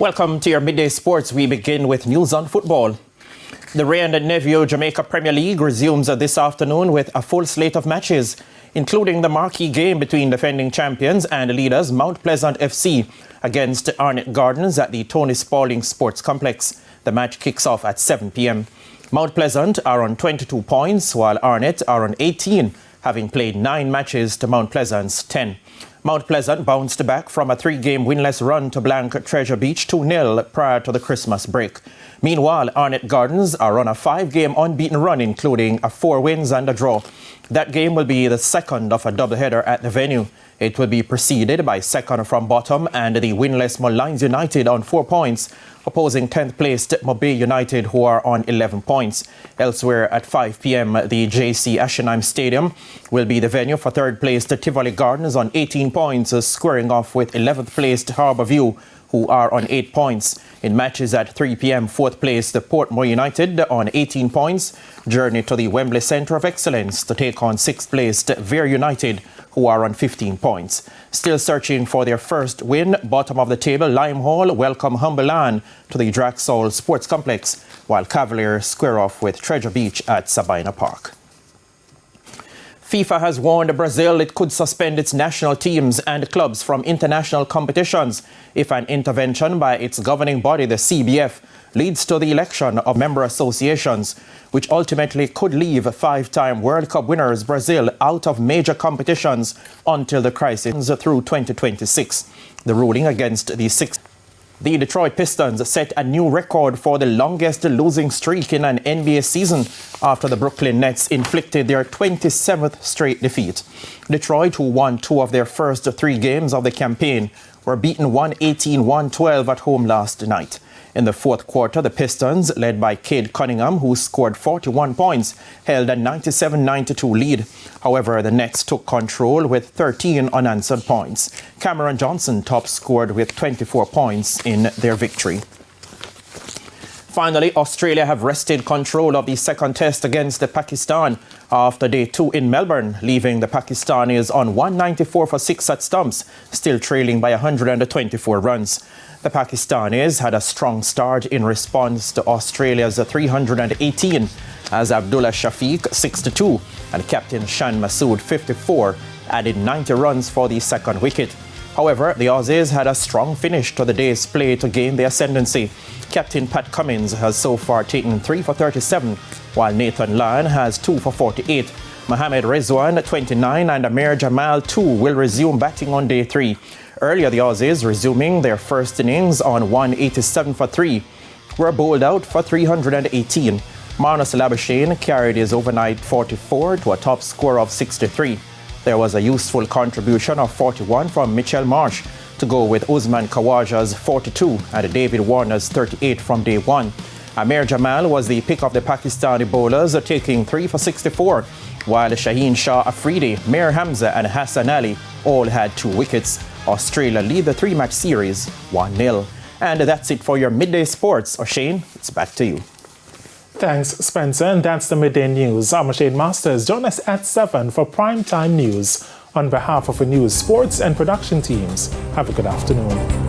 Welcome to your Midday Sports. We begin with news on football. The Wray and Nephew Jamaica Premier League resumes this afternoon with a full slate of matches, including the marquee game between defending champions and leaders Mount Pleasant FC against Arnett Gardens at the Tony Spalding Sports Complex. The match kicks off at 7 p.m. Mount Pleasant are on 22 points, while Arnett are on 18, having played 9 matches to Mount Pleasant's 10. Mount Pleasant bounced back from a 3-game winless run to blank Treasure Beach 2-0 prior to the Christmas break. Meanwhile, Arnett Gardens are on a 5-game unbeaten run, including 4 wins and a draw. That game will be the second of a doubleheader at the venue. It will be preceded by second from bottom and the winless Mullines United on 4 points, opposing 10th placed Mobay United, who are on 11 points. Elsewhere at 5 p.m, the JC Ashenheim Stadium will be the venue for 3rd placed Tivoli Gardens on 18 points, squaring off with 11th placed Harbourview, who are on 8 points. In matches at 3 p.m, 4th placed Portmore United on 18 points journey to the Wembley Centre of Excellence to take on 6th placed Vere United, who are on 15 points. Still searching for their first win, bottom of the table, Limehall welcome Humberland to the Draxall Sports Complex, while Cavaliers square off with Treasure Beach at Sabina Park. FIFA has warned Brazil it could suspend its national teams and clubs from international competitions if an intervention by its governing body, the CBF, leads to the election of member associations, which ultimately could leave 5-time World Cup winners Brazil out of major competitions until the crisis through 2026. The ruling against the Detroit Pistons set a new record for the longest losing streak in an NBA season after the Brooklyn Nets inflicted their 27th straight defeat. Detroit, who won 2 of their first 3 games of the campaign, were beaten 118-112 at home last night. In the fourth quarter, the Pistons, led by Cade Cunningham, who scored 41 points, held a 97-92 lead. However, the Nets took control with 13 unanswered points. Cameron Johnson top scored with 24 points in their victory. Finally, Australia have wrested control of the second test against Pakistan after day 2 in Melbourne, leaving the Pakistanis on 194 for 6 at stumps, still trailing by 124 runs. The Pakistanis had a strong start in response to Australia's 318 as Abdullah Shafiq 62 and captain Shan Masood 54 added 90 runs for the second wicket. However, the Aussies had a strong finish to the day's play to gain the ascendancy. Captain Pat Cummins has so far taken 3 for 37, while Nathan Lyon has 2 for 48. Mohamed Rizwan 29 and Amir Jamal 2 will resume batting on day 3. Earlier, the Aussies, resuming their first innings on 187 for 3, were bowled out for 318. Marnus Labuschagne carried his overnight 44 to a top score of 63. There was a useful contribution of 41 from Mitchell Marsh to go with Usman Khawaja's 42 and David Warner's 38 from day 1. Amir Jamal was the pick of the Pakistani bowlers, taking 3 for 64, while Shaheen Shah Afridi, Mir Hamza and Hassan Ali all had 2 wickets. Australia lead the 3-match series 1-0. And that's it for your Midday Sports. O'Shane, it's back to you. Thanks, Spencer. And that's the Midday News. I'm O'Shane Masters. Join us at 7 for Primetime News. On behalf of the news, sports and production teams, have a good afternoon.